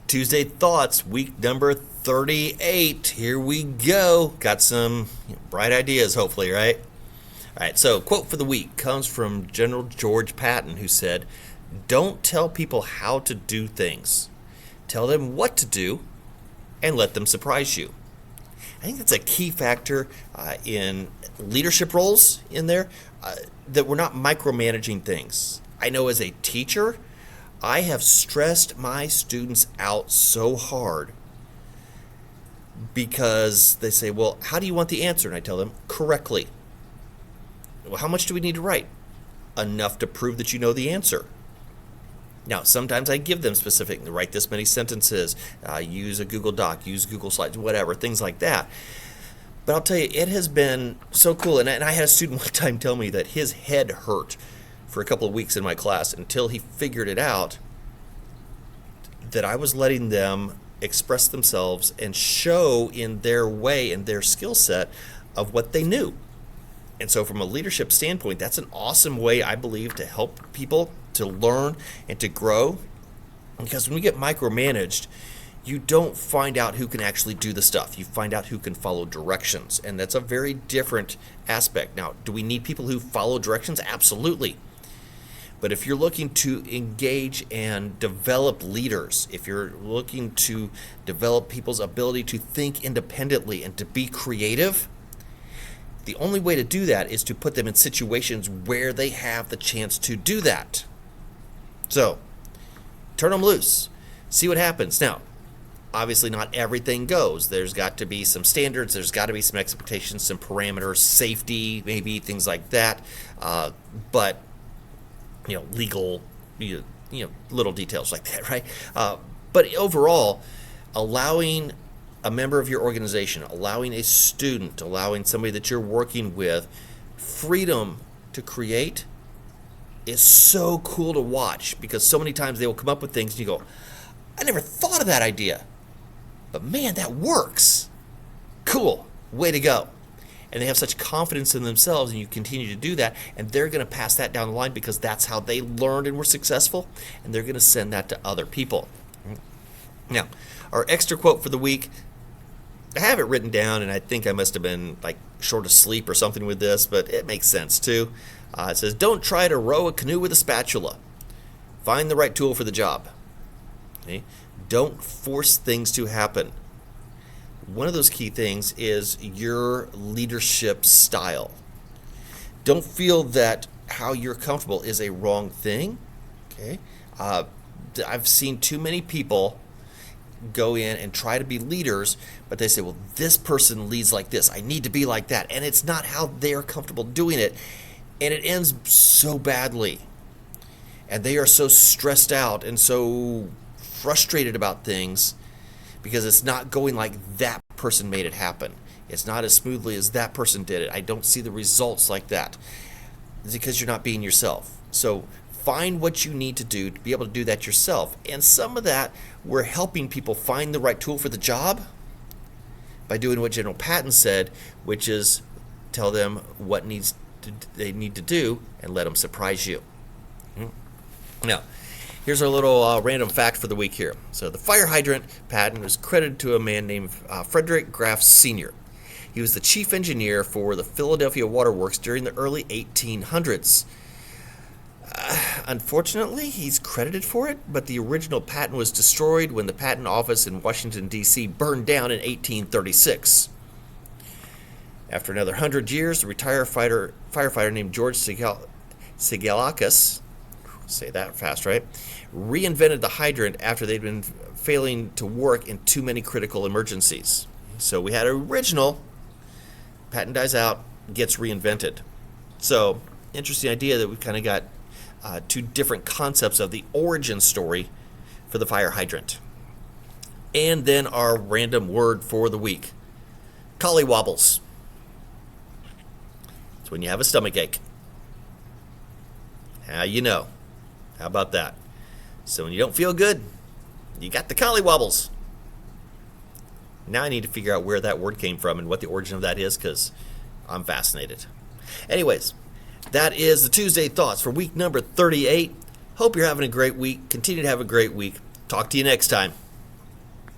Tuesday Thoughts, week number 38. Here we go. Got some bright ideas, hopefully, right? All right, so quote for the week comes from General George Patton, who said, "Don't tell people how to do things. Tell them what to do and let them surprise you." I think that's a key factor in leadership roles in there, that we're not micromanaging things. I know as a teacher, I have stressed my students out so hard because they say, well, how do you want the answer? And I tell them, correctly. Well, how much do we need to write? Enough to prove that you know the answer. Now, sometimes I give them specific, write this many sentences, use a Google Doc, use Google Slides, whatever, things like that. But I'll tell you, it has been so cool. And I had a student one time tell me that his head hurt for a couple of weeks in my class until he figured it out that I was letting them express themselves and show in their way and their skill set of what they knew. And so from a leadership standpoint, that's an awesome way, I believe, to help people to learn and to grow. Because when we get micromanaged, you don't find out who can actually do the stuff. You find out who can follow directions. And that's a very different aspect. Now, do we need people who follow directions? Absolutely. But if you're looking to engage and develop leaders, if you're looking to develop people's ability to think independently and to be creative, the only way to do that is to put them in situations where they have the chance to do that. So, turn them loose. See what happens. Now, obviously not everything goes. There's got to be some standards. There's got to be some expectations, some parameters, safety, maybe things like that. But legal, little details like that, right? But overall, allowing a member of your organization, allowing a student, allowing somebody that you're working with freedom to create is so cool to watch, because so many times they will come up with things and you go, I never thought of that idea, but man, that works. Cool, way to go. And they have such confidence in themselves, and you continue to do that, and they're going to pass that down the line because that's how they learned and were successful, and they're going to send that to other people. Now, our extra quote for the week, I have it written down, and I think I must have been short of sleep or something with this, but it makes sense too. It says, "Don't try to row a canoe with a spatula. Find the right tool for the job." Okay? Don't force things to happen. One of those key things is your leadership style. Don't feel that how you're comfortable is a wrong thing. Okay, I've seen too many people go in and try to be leaders, but they say, well, this person leads like this, I need to be like that, and it's not how they're comfortable doing it, and it ends so badly, and they are so stressed out and so frustrated about things because it's not going like that person made it happen. It's not as smoothly as that person did it. I don't see the results like that. It's because you're not being yourself. So find what you need to do to be able to do that yourself. And some of that, we're helping people find the right tool for the job by doing what General Patton said, which is tell them what they need to do and let them surprise you. Now, here's our little random fact for the week here. So the fire hydrant patent was credited to a man named Frederick Graff Sr. He was the chief engineer for the Philadelphia Water Works during the early 1800s. Unfortunately, he's credited for it, but the original patent was destroyed when the patent office in Washington, D.C. burned down in 1836. After another 100 years, the retired firefighter named George Sigalakis, say that fast, right, reinvented the hydrant after they'd been failing to work in too many critical emergencies. So we had an original, patent dies out, gets reinvented. So, interesting idea that we kind of got two different concepts of the origin story for the fire hydrant. And then our random word for the week, collywobbles. It's when you have a stomach ache. How you know? How about that? So when you don't feel good, you got the collywobbles. Now I need to figure out where that word came from and what the origin of that is, because I'm fascinated. Anyways, that is the Tuesday Thoughts for week number 38. Hope you're having a great week. Continue to have a great week. Talk to you next time.